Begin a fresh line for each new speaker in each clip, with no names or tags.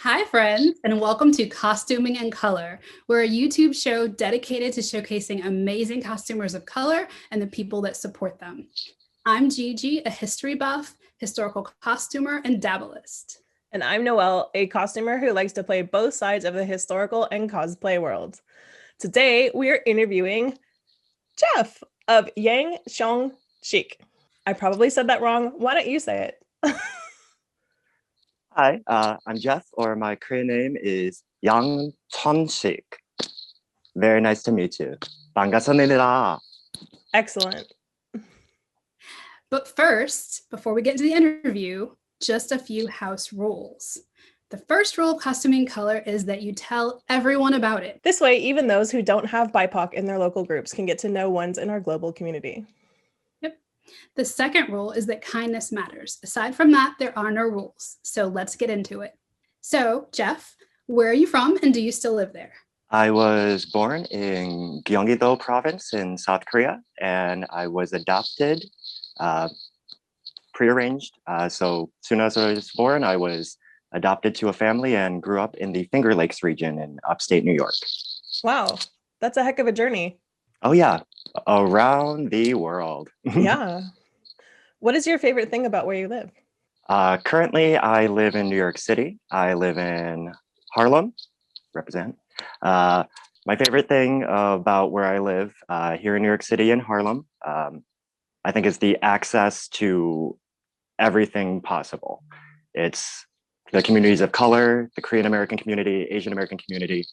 Hi, friends, and welcome to Costuming and Color. We're a YouTube show dedicated to showcasing amazing costumers of color and the people that support them. I'm Gigi, a history buff, historical costumer, and dabbleist.
And I'm Noelle, a costumer who likes to play both sides of the historical and cosplay world. Today, we are interviewing Jeff of Yang Cheon Shik. I probably said that wrong. Why don't you say it?
Hi, I'm Jeff, or my Korean name is Yang Cheon Shik. Very nice to meet you. 반갑습니다.
Excellent.
But first, before we get into the interview, just a few house rules. The first rule of Costuming Color is that you tell everyone about it.
This way, even those who don't have BIPOC in their local groups can get to know ones in our global community.
Yep. The second rule is that kindness matters. Aside from that, there are no rules. So let's get into it. So, Jeff, where are you from and do you still live there?
I was born in Gyeonggi-do province in South Korea, and I was adopted, prearranged. So soon as I was born, I was adopted to a family and grew up in the Finger Lakes region in upstate New York.
Wow, that's a heck of a journey.
Oh yeah, around the world.
Yeah. What is your favorite thing about where you live?
Currently, I live in New York City. I live in Harlem, represent. My favorite thing about where I live here in New York City in Harlem, I think is the access to everything possible. It's the communities of color, the Korean American community, Asian American community.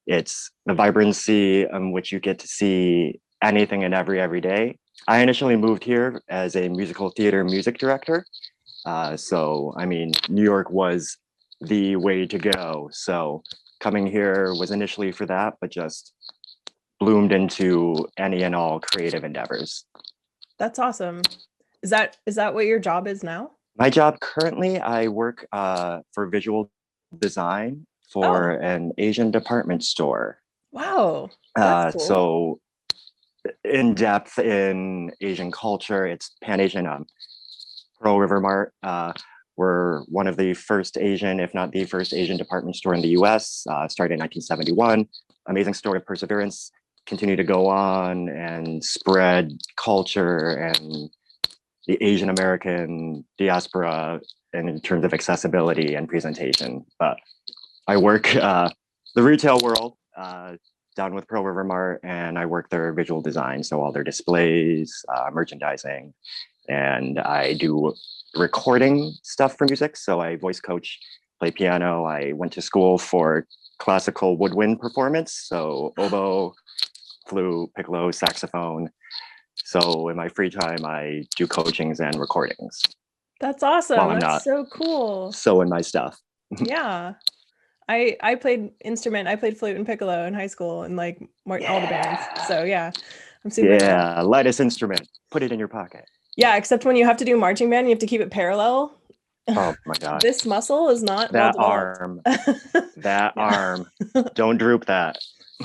It's the vibrancy in which you get to see anything and every day. I initially moved here as a musical theater music director. So, I mean, New York was the way to go. So coming here was initially for that, but just bloomed into any and all creative endeavors.
That's awesome. Is that what your job is now?
My job currently, I work for visual design for an Asian department store.
Wow. That's cool.
So in depth in Asian culture, it's Pan-Asian. Pearl River Mart. We're one of the first Asian, if not the first Asian department store in the US, started in 1971. Amazing story of perseverance, continue to go on and spread culture and the Asian American diaspora in terms of accessibility and presentation. But I work the retail world down with Pearl River Mart, and I work their visual design, so all their displays, merchandising, and I do recording stuff for music. So I voice coach, play piano. I went to school for classical woodwind performance, so oboe, flute, piccolo, saxophone. So in my free time, I do coachings and recordings.
That's awesome. That's so cool.
So in my stuff.
Yeah. I played instrument. I played flute and piccolo in high school and like all the bands. So yeah, I'm super cool.
Lightest instrument. Put it in your pocket.
Yeah, except when you have to do marching band, you have to keep it parallel.
Oh my God.
This muscle is not
that arm. That arm. Don't droop that.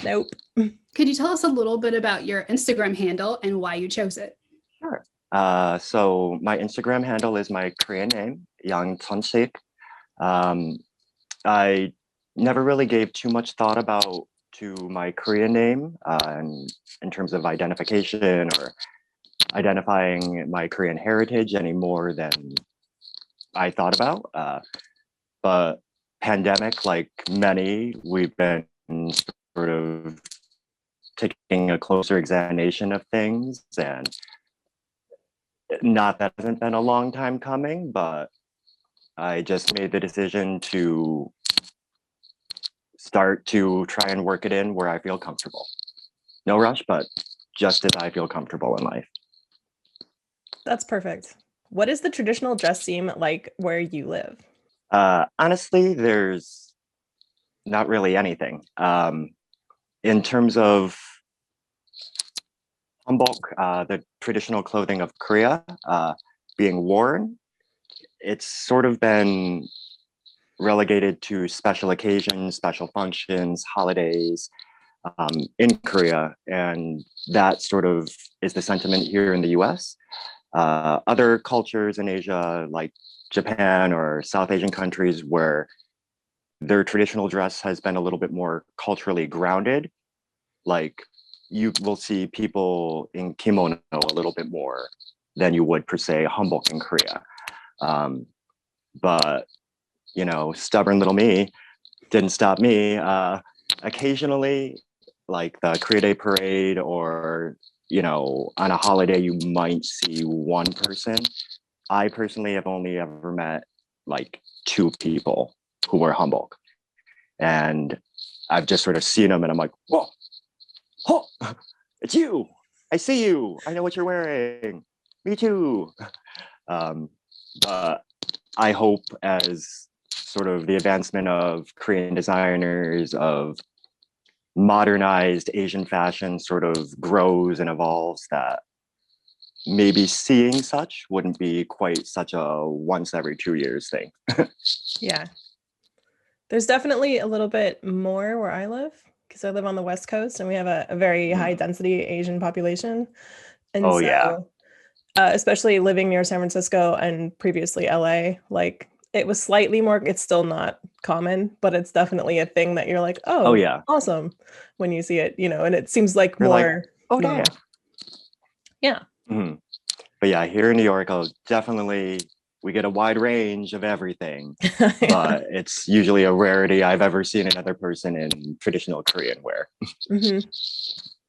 Nope.
Could you tell us a little bit about your Instagram handle and why you chose it?
Sure. So my Instagram handle is my Korean name, Yang Cheon Shik. I never really gave too much thought to my Korean name in terms of identification or identifying my Korean heritage any more than I thought about. But pandemic, like many, we've been sort of taking a closer examination of things, and not that hasn't been a long time coming, but I just made the decision to start to try and work it in where I feel comfortable. No rush, but just as I feel comfortable in life.
That's perfect. What is the traditional dress scene like where you live?
Honestly, there's not really anything. In terms of Hanbok, the traditional clothing of Korea being worn, it's sort of been relegated to special occasions, special functions, holidays in Korea. And that sort of is the sentiment here in the US. Other cultures in Asia, like Japan or South Asian countries, where their traditional dress has been a little bit more culturally grounded. Like you will see people in kimono a little bit more than you would per se Hanbok in Korea. But you know, stubborn little me didn't stop me. Occasionally, like the Korea Day parade, or you know, on a holiday, you might see one person. I personally have only ever met like two people who were Hanbok, and I've just sort of seen them, and I'm like, whoa, oh, it's you. I see you. I know what you're wearing. Me too. But I hope as sort of the advancement of Korean designers, of modernized Asian fashion sort of grows and evolves, that maybe seeing such wouldn't be quite such a once every 2 years thing.
Yeah. There's definitely a little bit more where I live, because I live on the West Coast and we have a very high density Asian population. And
Oh,
so,
yeah.
Especially living near San Francisco and previously LA, like it was slightly more, it's still not common, but it's definitely a thing that you're like,
Oh,
oh,
yeah.
awesome when you see it, you know, and it seems like
You're like,
more
oh,
normal. Yeah.
Mhm. But yeah, here in New York, we get a wide range of everything,
Yeah.
but it's usually a rarity I've ever seen another person in traditional Korean wear.
Mhm.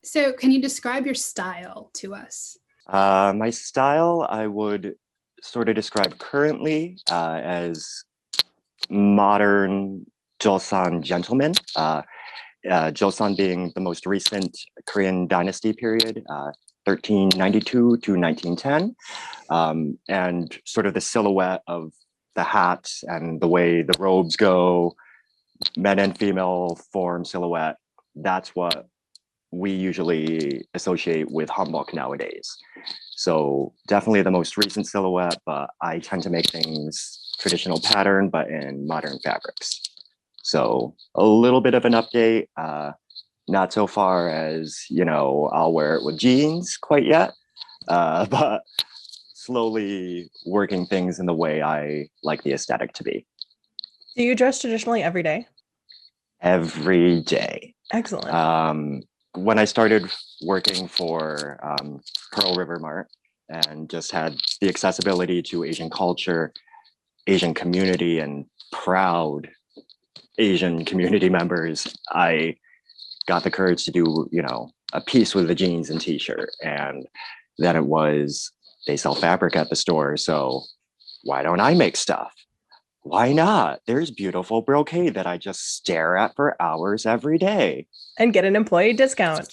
So can you describe your style to us?
My style, I would sort of describe currently as modern Joseon gentleman. Joseon being the most recent Korean dynasty period, 1392 to 1910. And sort of the silhouette of the hats and the way the robes go, men and female form silhouette, that's what we usually associate with Hanbok nowadays. So definitely the most recent silhouette, but I tend to make things traditional pattern, but in modern fabrics. So a little bit of an update, not so far as, you know, I'll wear it with jeans quite yet, but slowly working things in the way I like the aesthetic to be.
Do you dress traditionally every day?
Every day.
Excellent.
When I started working for Pearl River Mart and just had the accessibility to Asian culture, Asian community, and proud Asian community members, I got the courage to do, you know, a piece with the jeans and t-shirt. And then it was, they sell fabric at the store, so why don't I make stuff? Why not? There's beautiful brocade that I just stare at for hours every day.
And get an employee discount.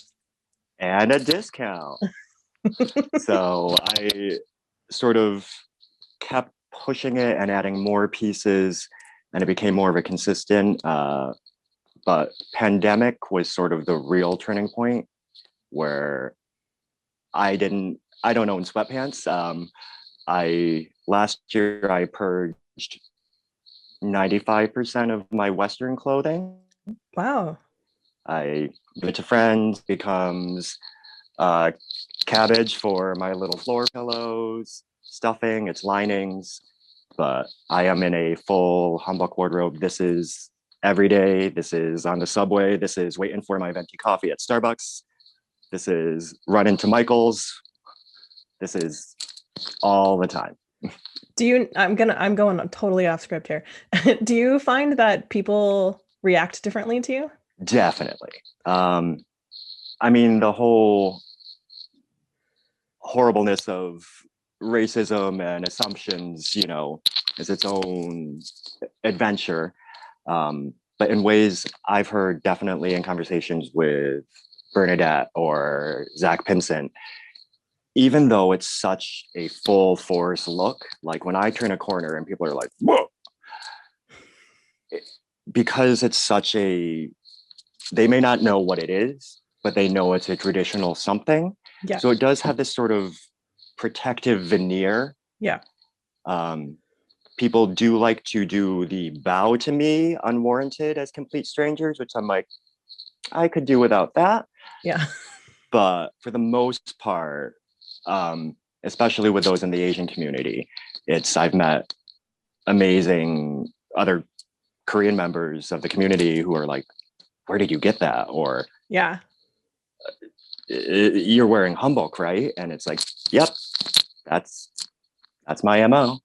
And a discount. So I sort of kept pushing it and adding more pieces, and it became more of a consistent. But pandemic was sort of the real turning point where I don't own sweatpants. Last year I purged 95% of my Western clothing.
Wow.
I give it to friends, becomes cabbage for my little floor pillows, stuffing, it's linings. But I am in a full Hanbok wardrobe. This is every day. This is on the subway. This is waiting for my venti coffee at Starbucks. This is run into Michael's. This is all the time.
I'm going totally off script here. Do you find that people react differently to you?
Definitely. I mean, the whole horribleness of racism and assumptions, you know, is its own adventure. But in ways I've heard definitely in conversations with Bernadette or Zach Pinson, even though it's such a full force look, like when I turn a corner and people are like, whoa, because it's such a, they may not know what it is, but they know it's a traditional something.
Yeah.
So it does have this sort of protective veneer.
Yeah.
People do like to do the bow to me unwarranted as complete strangers, which I'm like, I could do without that.
Yeah.
But for the most part, especially with those in the Asian community, I've met amazing other Korean members of the community who are like, where did you get that? Or
Yeah.
You're wearing Hanbok, right? And it's like, yep, that's my MO.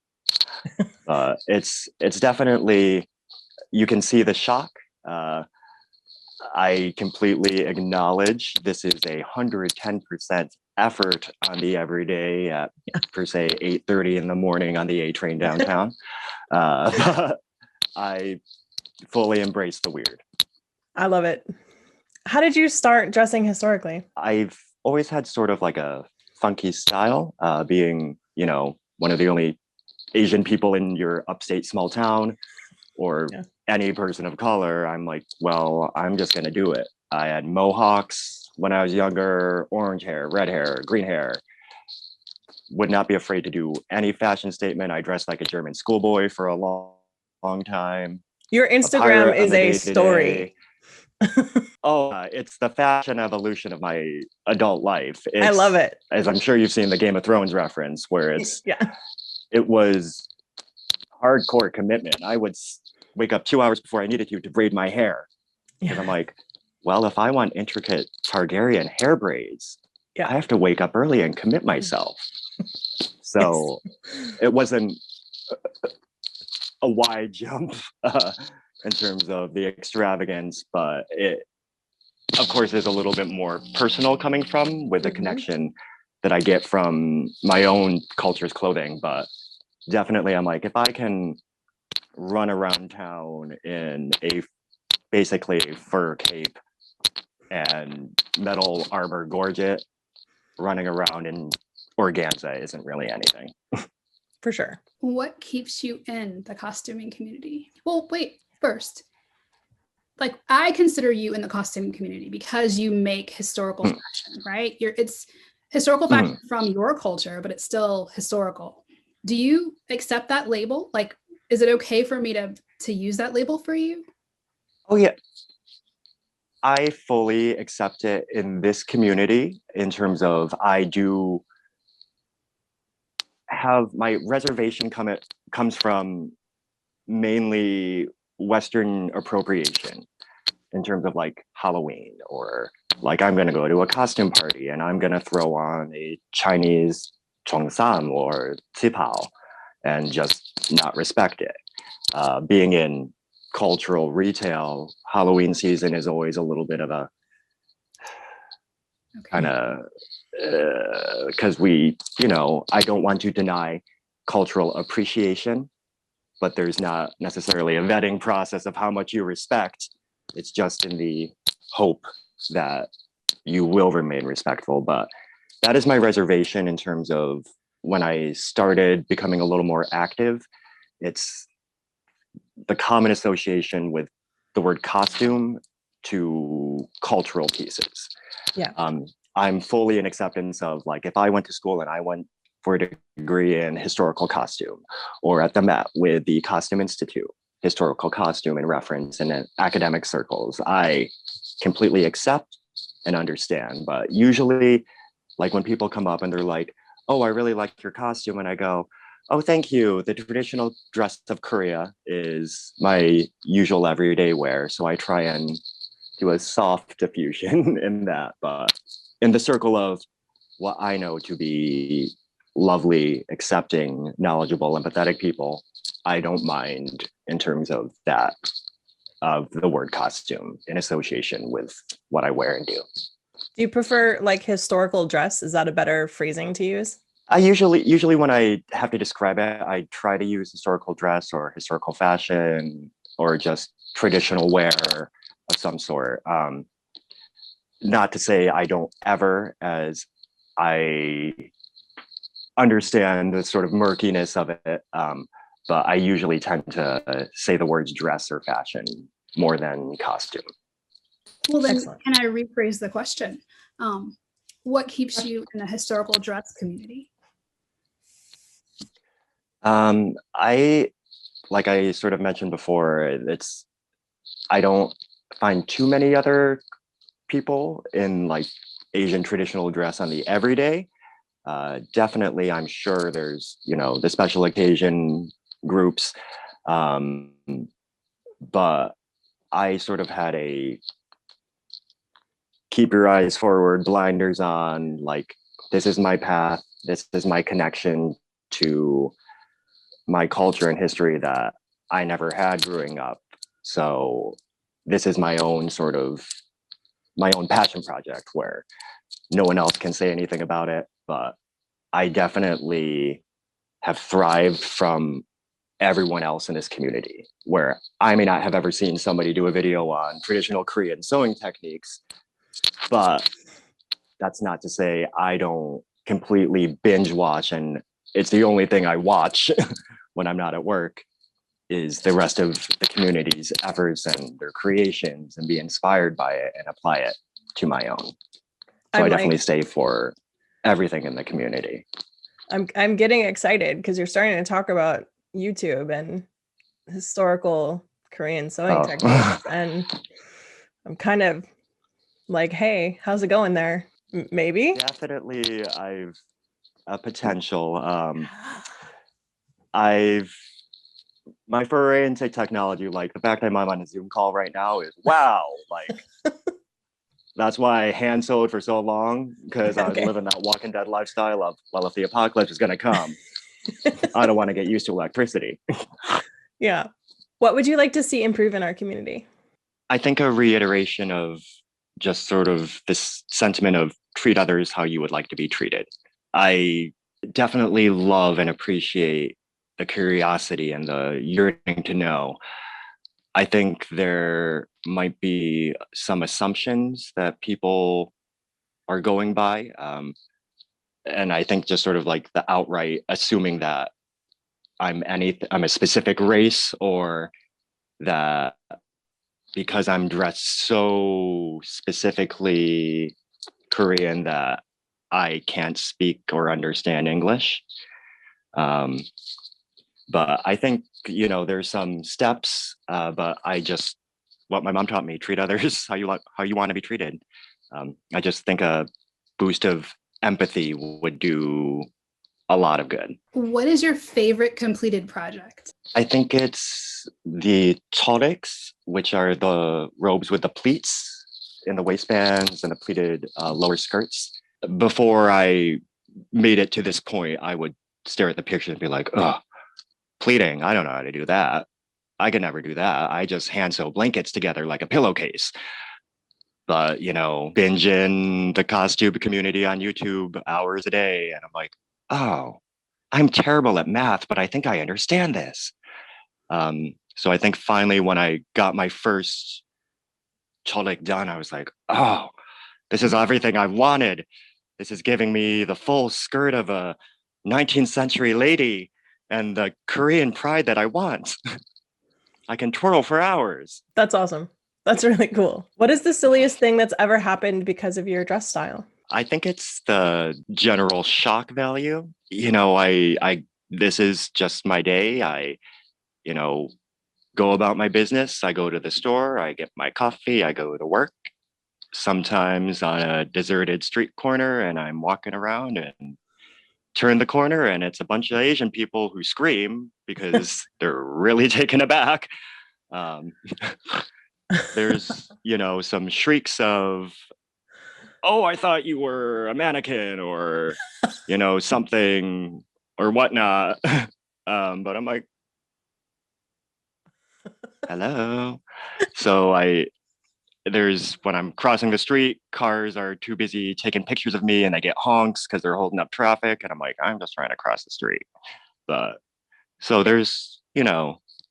It's definitely, you can see the shock. I completely acknowledge this is 110% effort on the everyday at per se 8:30 in the morning on the A train downtown. But I fully embrace the weird.
I love it. How did you start dressing historically?
I've always had sort of like a funky style, being, one of the only Asian people in your upstate small town, or any person of color. I'm like, well, I'm just going to do it. I had mohawks when I was younger, orange hair, red hair, green hair. Would not be afraid to do any fashion statement. I dressed like a German schoolboy for a long time.
Your Instagram is a story.
It's the fashion evolution of my adult life.
I love it.
As I'm sure you've seen the Game of Thrones reference, where it was hardcore commitment. I would wake up 2 hours before I needed to braid my hair. Because I'm like, well, if I want intricate Targaryen hair braids, I have to wake up early and commit myself. So it wasn't a wide jump in terms of the extravagance, but it, of course, is a little bit more personal coming from with the connection that I get from my own culture's clothing. But definitely, I'm like, if I can run around town in a basically fur cape and metal armor gorget, running around in organza isn't really anything.
For sure.
What keeps you in the costuming community? Well, wait, first, like, I consider you in the costuming community because you make historical fashion, right? It's historical fashion from your culture, but it's still historical. Do you accept that label? Like, is it okay for me to use that label for you?
Oh, yeah. I fully accept it in this community in terms of I do have my reservation comes from mainly Western appropriation in terms of like Halloween, or like I'm going to go to a costume party and I'm going to throw on a Chinese cheongsam or cipao and just not respect it. Being in cultural retail, Halloween season is always a little bit of a kind of, because I don't want to deny cultural appreciation, but there's not necessarily a vetting process of how much you respect. It's just in the hope that you will remain respectful. But that is my reservation in terms of when I started becoming a little more active. It's the common association with the word costume to cultural pieces.
Yeah.
I'm fully in acceptance of, like, if I went to school and I went for a degree in historical costume, or at the Met with the Costume Institute, historical costume and reference in academic circles, I completely accept and understand. But usually, like, when people come up and they're like, oh, I really like your costume, and I go, oh, thank you. The traditional dress of Korea is my usual everyday wear. So I try and do a soft diffusion in that. But in the circle of what I know to be lovely, accepting, knowledgeable, empathetic people, I don't mind in terms of that, of the word costume in association with what I wear and do.
Do you prefer like historical dress? Is that a better phrasing to use?
I usually when I have to describe it, I try to use historical dress or historical fashion or just traditional wear of some sort. Not to say I don't ever, as I understand the sort of murkiness of it, but I usually tend to say the words dress or fashion more than costume.
Well, then,
Excellent.
Can I rephrase the question? What keeps you in the historical dress community?
Like I sort of mentioned before, I don't find too many other people in like Asian traditional dress on the everyday. Definitely, I'm sure there's, the special occasion groups. but I sort of had a keep your eyes forward, blinders on, like, this is my path, this is my connection to my culture and history that I never had growing up. So this is my own passion project where no one else can say anything about it, but I definitely have thrived from everyone else in this community, where I may not have ever seen somebody do a video on traditional Korean sewing techniques, but that's not to say I don't completely binge watch, and it's the only thing I watch when I'm not at work, is the rest of the community's efforts and their creations, and be inspired by it and apply it to my own. So I definitely stay for everything in the community.
I'm getting excited because you're starting to talk about YouTube and historical Korean sewing techniques, and I'm kind of like, hey, how's it going there? Maybe?
Definitely, I've a potential. My foray into technology, like the fact that I'm on a Zoom call right now is wow. Like, that's why I hand sewed for so long, because I was living that Walking Dead lifestyle of, well, if the apocalypse is going to come, I don't want to get used to electricity.
Yeah. What would you like to see improve in our community?
I think a reiteration of just sort of this sentiment of treat others how you would like to be treated. I definitely love and appreciate the curiosity and the yearning to know. I think there might be some assumptions that people are going by. And I think just sort of like the outright assuming that I'm a specific race, or that because I'm dressed so specifically Korean that I can't speak or understand English. But I think, there's some steps, but what my mom taught me, treat others how you want to be treated. I just think a boost of empathy would do a lot of good.
What is your favorite completed project?
I think it's the tolics, which are the robes with the pleats in the waistbands and the pleated lower skirts. Before I made it to this point, I would stare at the picture and be like, oh, pleating, I don't know how to do that. I could never do that. I just hand sew blankets together like a pillowcase. But, binge in the costume community on YouTube hours a day. And I'm like, oh, I'm terrible at math, but I think I understand this. So I think finally when I got my first cholik done, I was like, oh, this is everything I wanted. This is giving me the full skirt of a 19th century lady and the Korean pride that I want. I can twirl for hours.
That's awesome. That's really cool. What is the silliest thing that's ever happened because of your dress style?
I think it's the general shock value. This is just my day. I, go about my business. I go to the store, I get my coffee, I go to work, sometimes on a deserted street corner, and I'm walking around and turn the corner and it's a bunch of Asian people who scream because they're really taken aback. There's, some shrieks of, oh, I thought you were a mannequin, or, something or whatnot. But I'm like, hello. So when I'm crossing the street, cars are too busy taking pictures of me and they get honks because they're holding up traffic. And I'm like, I'm just trying to cross the street. But so there's,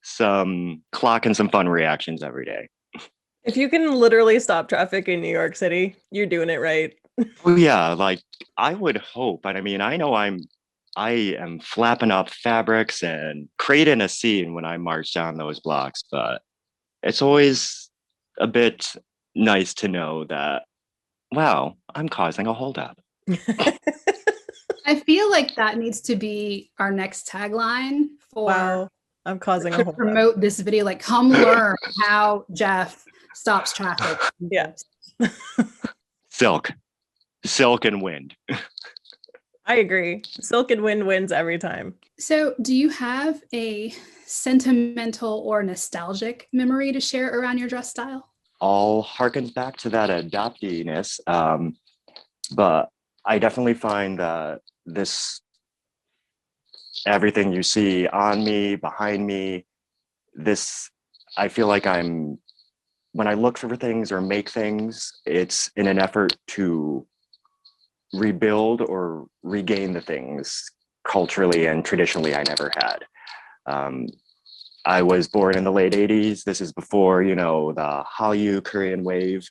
some clock and some fun reactions every day.
If you can literally stop traffic in New York City, you're doing it right.
Well, yeah, like I would hope. But I mean, I know I am flapping up fabrics and creating a scene when I march down those blocks, but it's always a bit nice to know that, wow, I'm causing a holdup.
I feel like that needs to be our next tagline for
wow, I'm causing a holdup.
Promote this video, like come learn how Jeff stops traffic.
Yeah.
Silk and wind.
I agree. Silk and Wind wins every time.
So, do you have a sentimental or nostalgic memory to share around your dress style?
All harkens back to that adoptedness, but I definitely find that this everything you see on me, behind me, this I feel like when I look for things or make things, it's in an effort to rebuild or regain the things culturally and traditionally I never had. I was born in the late 80s. This is before, the Hallyu Korean wave.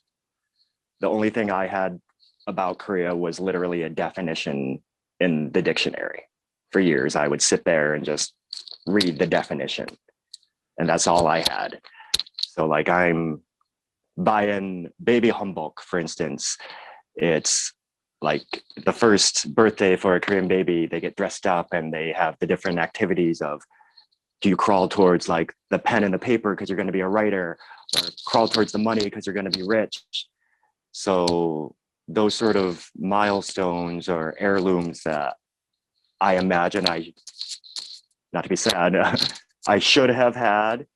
The only thing I had about Korea was literally a definition in the dictionary. For years, I would sit there and just read the definition, and that's all I had. So like I'm buying baby Hanbok, for instance. It's like the first birthday for a Korean baby, they get dressed up and they have the different activities of, do you crawl towards like the pen and the paper because you're going to be a writer, or crawl towards the money because you're going to be rich? So those sort of milestones or heirlooms that I imagine not to be sad, I should have had,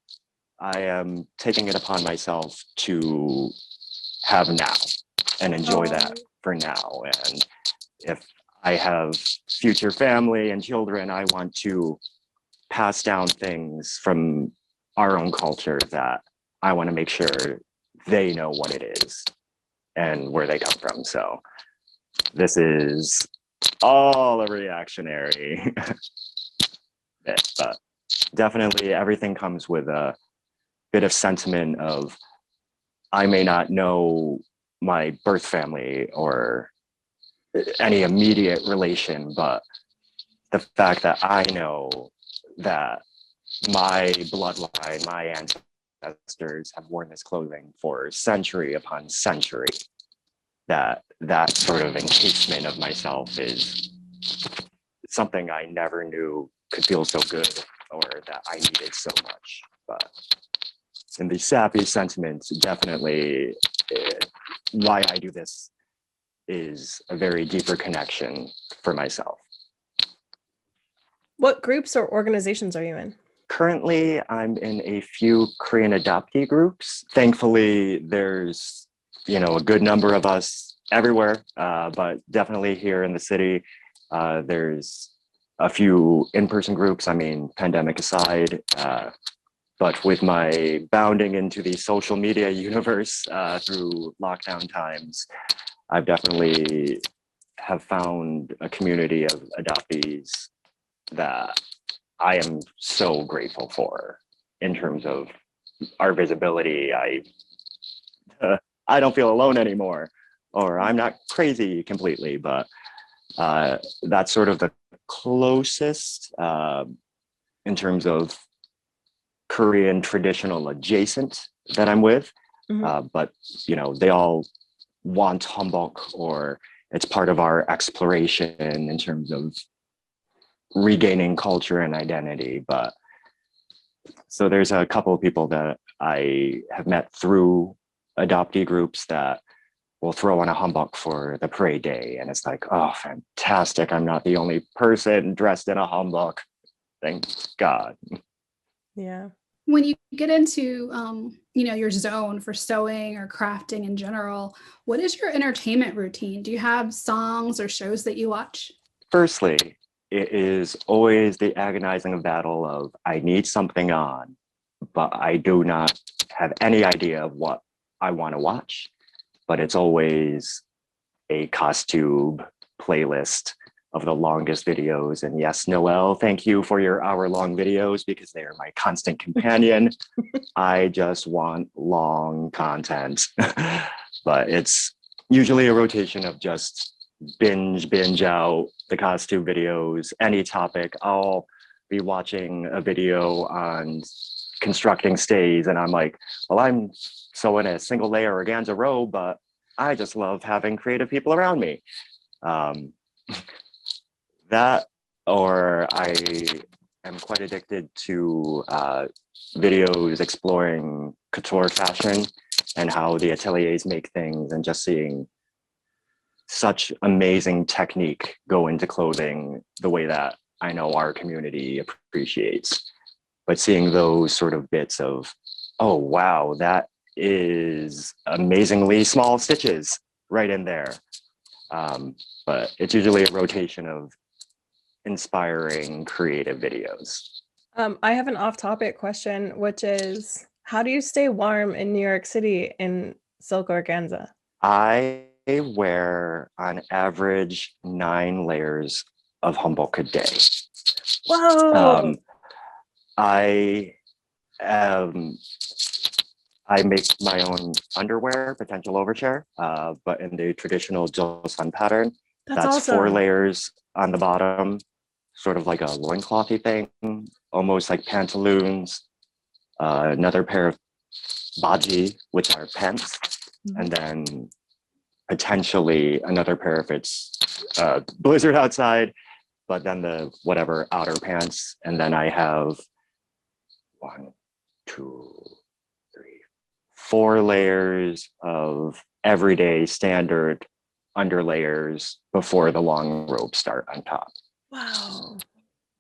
I am taking it upon myself to have now and enjoy that for now. And if I have future family and children, I want to pass down things from our own culture that I want to make sure they know what it is and where they come from. So this is all a reactionary bit, but definitely everything comes with a bit of sentiment of, I may not know my birth family or any immediate relation, but the fact that I know that my bloodline, my ancestors have worn this clothing for century upon century, that sort of encasement of myself is something I never knew could feel so good or that I needed so much. But in the sappy sentiments, definitely why I do this is a very deeper connection for myself.
What groups or organizations are you in?
Currently, I'm in a few Korean adoptee groups. Thankfully, there's a good number of us everywhere, but definitely here in the city, there's a few in-person groups. I mean, pandemic aside, but with my bounding into the social media universe through lockdown times, I've definitely have found a community of adoptees that I am so grateful for in terms of our visibility. I don't feel alone anymore, or I'm not crazy completely, but that's sort of the closest in terms of Korean traditional adjacent that I'm with.
Mm-hmm.
But they all want Hanbok, or it's part of our exploration in terms of regaining culture and identity. But so there's a couple of people that I have met through adoptee groups that will throw on a Hanbok for the parade day, and it's like, oh, fantastic, I'm not the only person dressed in a Hanbok, thank God.
Yeah.
When you get into your zone for sewing or crafting in general, what is your entertainment routine? Do you have songs or shows that you watch?
Firstly, it is always the agonizing battle of, I need something on, but I do not have any idea of what I want to watch. But it's always a costume playlist of the longest videos. And yes, Noelle, thank you for your hour-long videos because they are my constant companion. I just want long content. But it's usually a rotation of just binge out the costume videos, any topic. I'll be watching a video on constructing stays and I'm like, well, I'm sewing a single layer organza robe, but I just love having creative people around me. That, or I am quite addicted to videos exploring couture fashion and how the ateliers make things, and just seeing such amazing technique go into clothing the way that I know our community appreciates. But seeing those sort of bits of, oh, wow, that is amazingly small stitches right in there. But it's usually a rotation of inspiring creative videos.
I have an off-topic question, which is, how do you stay warm in New York City in silk organza?
I wear on average 9 layers of Hanbok a day.
Whoa!
I make my own underwear, potential overshare, but in the traditional Joseon pattern. That's
awesome.
4 layers on the bottom, sort of like a loinclothy thing, almost like pantaloons, another pair of baji, which are pants, and then potentially another pair if it's blizzard outside, but then the whatever outer pants. And then I have 1, 2, 3, 4 layers of everyday standard underlayers before the long robes start on top.
Wow,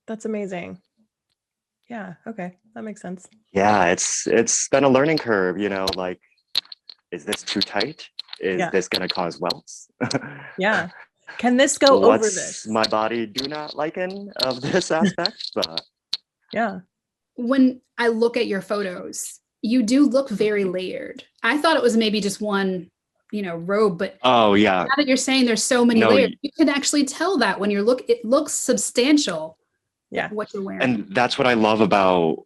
that's amazing. Yeah, okay, that makes sense.
Yeah, it's been a learning curve, you know, like, is this too tight? Is this gonna cause welts?
Yeah. Can this go over
What's
this?
my body do not liken of this aspect? But
yeah.
When I look at your photos, you do look very layered. I thought it was maybe just one, robe, but
oh yeah,
now that you're saying there's so many
No,
layers, you can actually tell that when it looks substantial.
Yeah.
What you're wearing.
and that's what I love about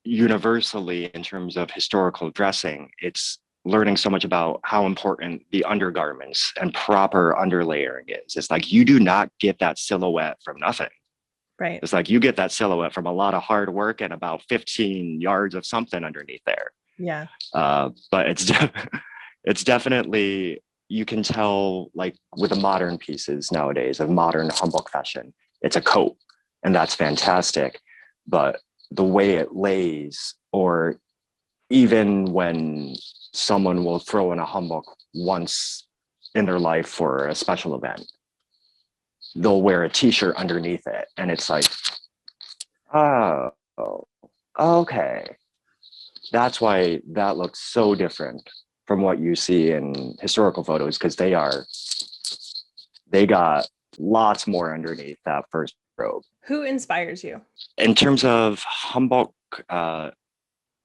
universally in terms of historical dressing. It's learning so much about how important the undergarments and proper underlayering is. It's like you do not get that silhouette from nothing.
Right.
It's like you get that silhouette from a lot of hard work and about 15 yards of something underneath there.
Yeah.
But it's definitely, you can tell, like with the modern pieces nowadays of modern Hanbok fashion, it's a coat, and that's fantastic. But the way it lays, or even when someone will throw in a Hanbok once in their life for a special event, they'll wear a t-shirt underneath it, and it's like, oh, okay, that's why that looks so different from what you see in historical photos, because they got lots more underneath that first robe.
Who inspires you?
In terms of Hanbok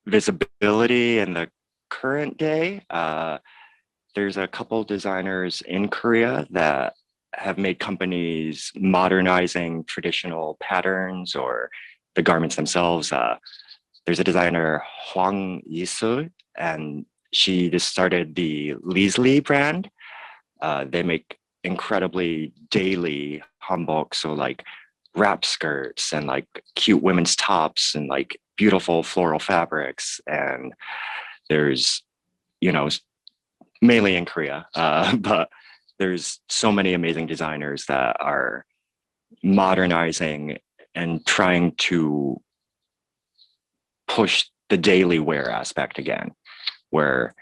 visibility in the current day, there's a couple designers in Korea that have made companies modernizing traditional patterns or the garments themselves. There's a designer, Hwang Yisu, and she just started the Leesley brand. They make incredibly daily hanbok, so like wrap skirts and like cute women's tops and like beautiful floral fabrics. And there's, mainly in Korea, but there's so many amazing designers that are modernizing and trying to push the daily wear aspect again, where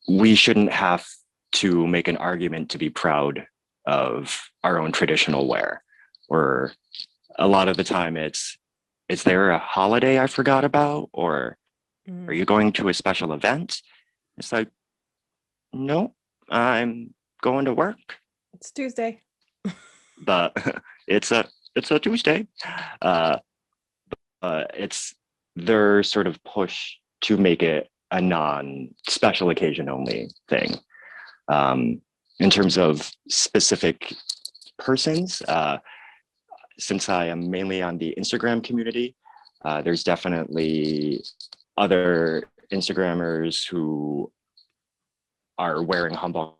we shouldn't have to make an argument to be proud of our own traditional wear. Or a lot of the time is there a holiday I forgot about? Or are you going to a special event? It's like, no, I'm going to work.
It's Tuesday.
But it's a Tuesday. It's their sort of push to make it a non-special occasion only thing. In terms of specific persons, since I am mainly on the Instagram community, there's definitely other Instagrammers who are wearing hanbok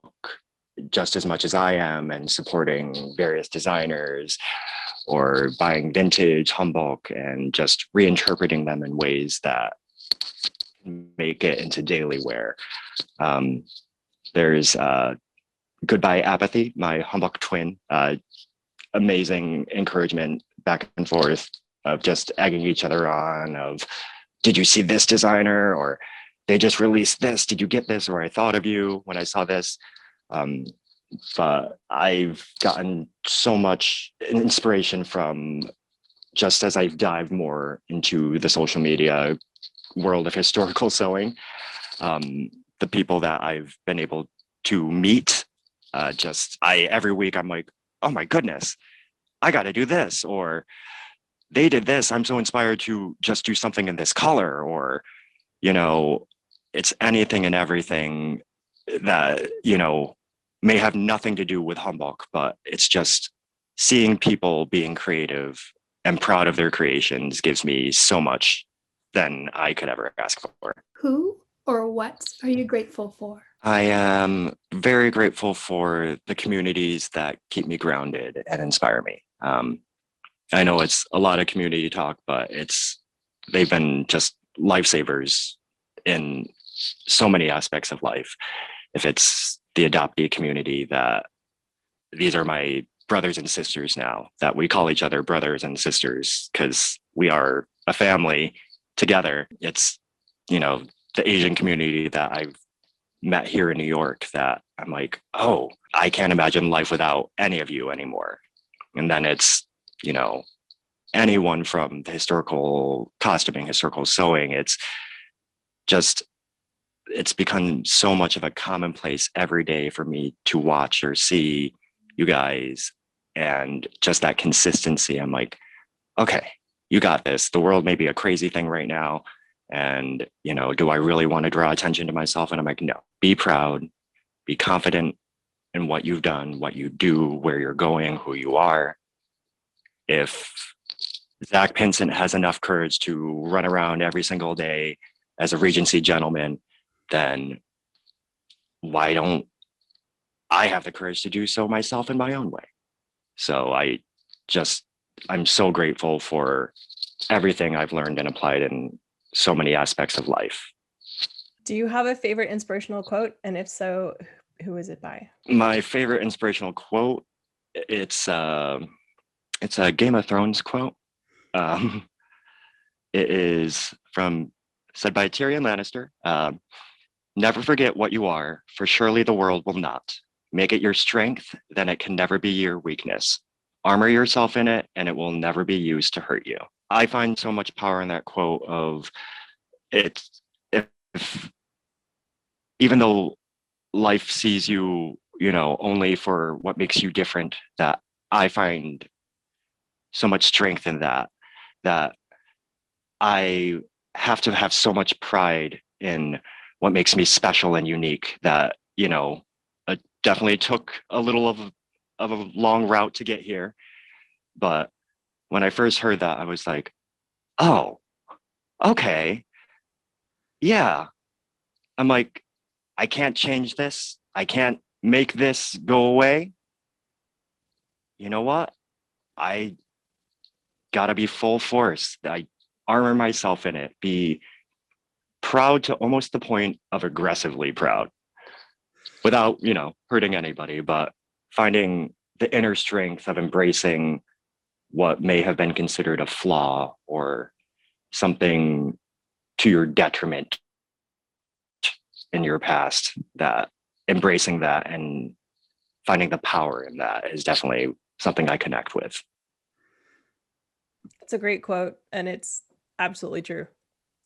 just as much as I am and supporting various designers or buying vintage hanbok and just reinterpreting them in ways that make it into daily wear. There's Goodbye Apathy, my hanbok twin, amazing encouragement back and forth of just egging each other on of, did you see this designer? Or they just released this, did you get this? Or I thought of you when I saw this. Um, but I've gotten so much inspiration from, just as I've dived more into the social media world of historical sewing, the people that I've been able to meet, every week I'm like, oh my goodness, I got to do this, or they did this. I'm so inspired to just do something in this color, or, it's anything and everything that, may have nothing to do with Hanbok, but it's just seeing people being creative and proud of their creations gives me so much than I could ever ask for.
Who or what are you grateful for?
I am very grateful for the communities that keep me grounded and inspire me. I know it's a lot of community talk, but they've been just lifesavers in so many aspects of life. If it's the adoptee community, that these are my brothers and sisters now, that we call each other brothers and sisters because we are a family together. It's, the Asian community that I've met here in New York that I'm like, oh, I can't imagine life without any of you anymore. And then it's, anyone from the historical costuming, historical sewing. It's become so much of a commonplace every day for me to watch or see you guys, and just that consistency. I'm like, okay, you got this. The world may be a crazy thing right now. And, do I really want to draw attention to myself? And I'm like, no, be proud, be confident in what you've done, what you do, where you're going, who you are. If Zach Pinsent has enough courage to run around every single day as a Regency gentleman, then why don't I have the courage to do so myself in my own way? So I'm so grateful for everything I've learned and applied in so many aspects of life.
Do you have a favorite inspirational quote? And if so, who is it by?
My favorite inspirational quote, it's a Game of Thrones quote. It is said by Tyrion Lannister. Never forget what you are, for surely the world will not. Make it your strength, then it can never be your weakness. Armor yourself in it, and it will never be used to hurt you. I find so much power in that quote of it's, if even though life sees you, only for what makes you different, that I find so much strength in that I have to have so much pride in what makes me special and unique, that, it definitely took a little of a long route to get here. But when I first heard that, I was like, oh, okay. Yeah. I'm like, I can't change this. I can't make this go away. You know what? I gotta be full force. I armor myself in it, be proud to almost the point of aggressively proud, without, hurting anybody, but finding the inner strength of embracing what may have been considered a flaw or something to your detriment in your past, that embracing that and finding the power in that is definitely something I connect with.
It's a great quote, and it's absolutely true,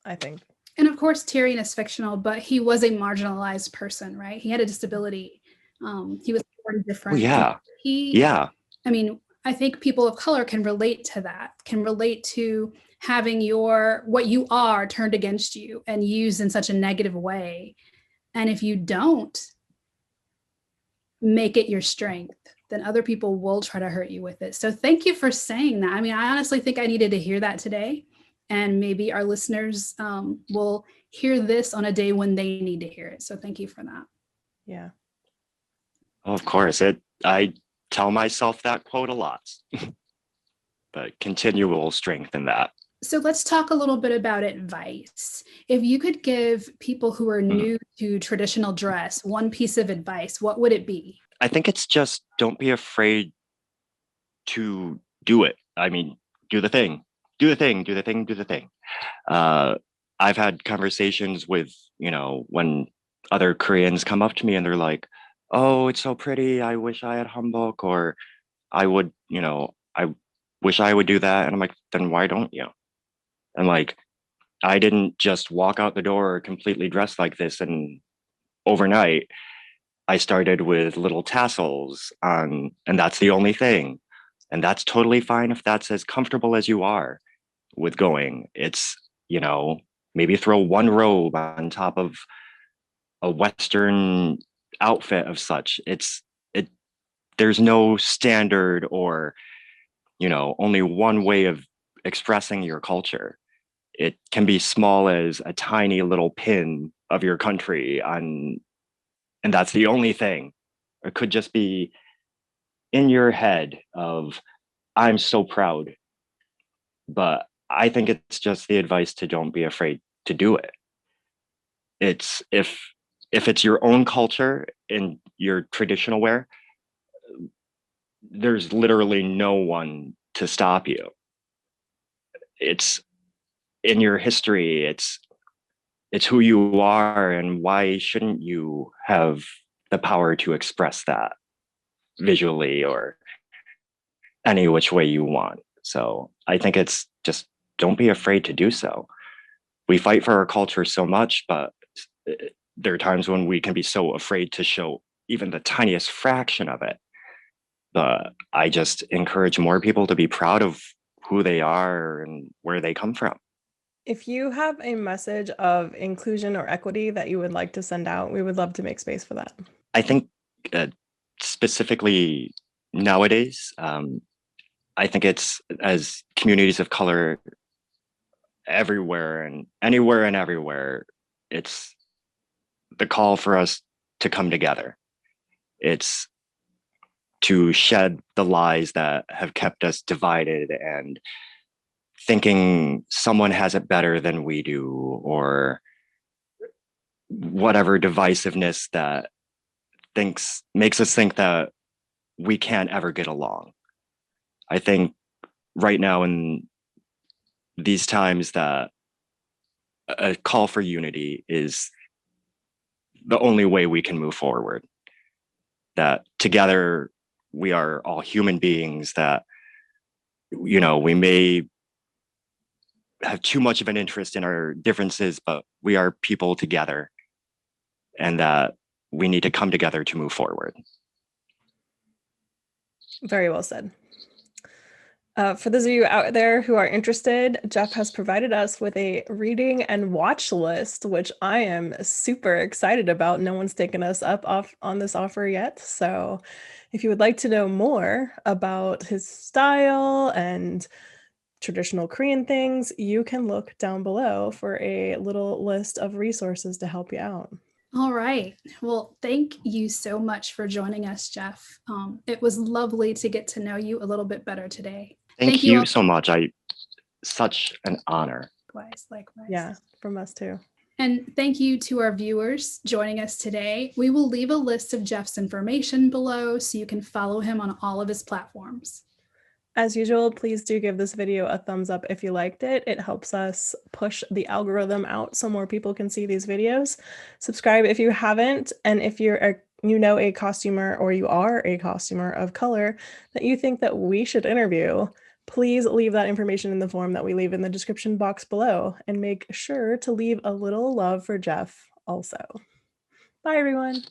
I think.
And of course, Tyrion is fictional, but he was a marginalized person, right? He had a disability. He was born different.
Oh, yeah.
I mean, I think people of color can relate to that, can relate to having what you are turned against you and used in such a negative way. And if you don't make it your strength, then other people will try to hurt you with it. So thank you for saying that. I mean, I honestly think I needed to hear that today. And maybe our listeners will hear this on a day when they need to hear it. So thank you for that.
Yeah.
Oh, of course. I tell myself that quote a lot, but continual strength in that.
So let's talk a little bit about advice. If you could give people who are new to traditional dress one piece of advice, what would it be?
I think it's just don't be afraid to do it. I mean, do the thing. Do the thing, do the thing, do the thing. I've had conversations with, when other Koreans come up to me and they're like, oh, it's so pretty. I wish I had Hanbok, or I would, I wish I would do that. And I'm like, then why don't you? And like, I didn't just walk out the door completely dressed like this and overnight. I started with little tassels on, and that's the only thing. And that's totally fine if that's as comfortable as you are with going. It's, you know, maybe throw one robe on top of a Western outfit of such. It, there's no standard or, only one way of expressing your culture. It can be small as a tiny little pin of your country on, and that's the only thing. It could just be in your head of, I'm so proud. But I think it's just the advice to don't be afraid to do it. It's if it's your own culture and your traditional wear, there's literally no one to stop you. It's in your history, it's who you are, and why shouldn't you have the power to express that visually or any which way you want? So I think it's just don't be afraid to do so. We fight for our culture so much, but there are times when we can be so afraid to show even the tiniest fraction of it. But I just encourage more people to be proud of who they are and where they come from.
If you have a message of inclusion or equity that you would like to send out, we would love to make space for that.
I think specifically nowadays, I think it's as communities of color everywhere and anywhere and everywhere, it's the call for us to come together. It's to shed the lies that have kept us divided and thinking someone has it better than we do, or whatever divisiveness that makes us think that we can't ever get along. I think right now in these times that a call for unity is the only way we can move forward. That together we are all human beings, that we may have too much of an interest in our differences, but we are people together, and that we need to come together to move forward.
Very well said. For those of you out there who are interested, Jeff has provided us with a reading and watch list, which I am super excited about. No one's taken us up on this offer yet. So if you would like to know more about his style and traditional Korean things, you can look down below for a little list of resources to help you out.
All right. Well, thank you so much for joining us, Jeff. It was lovely to get to know you a little bit better today.
Thank you so much. Such an honor.
Likewise.
Yeah, from us too.
And thank you to our viewers joining us today. We will leave a list of Jeff's information below so you can follow him on all of his platforms.
As usual, please do give this video a thumbs up if you liked it. It helps us push the algorithm out so more people can see these videos. Subscribe if you haven't, and if you're a costumer, or you are a costumer of color that you think that we should interview, please leave that information in the form that we leave in the description box below, and make sure to leave a little love for Jeff also. Bye, everyone.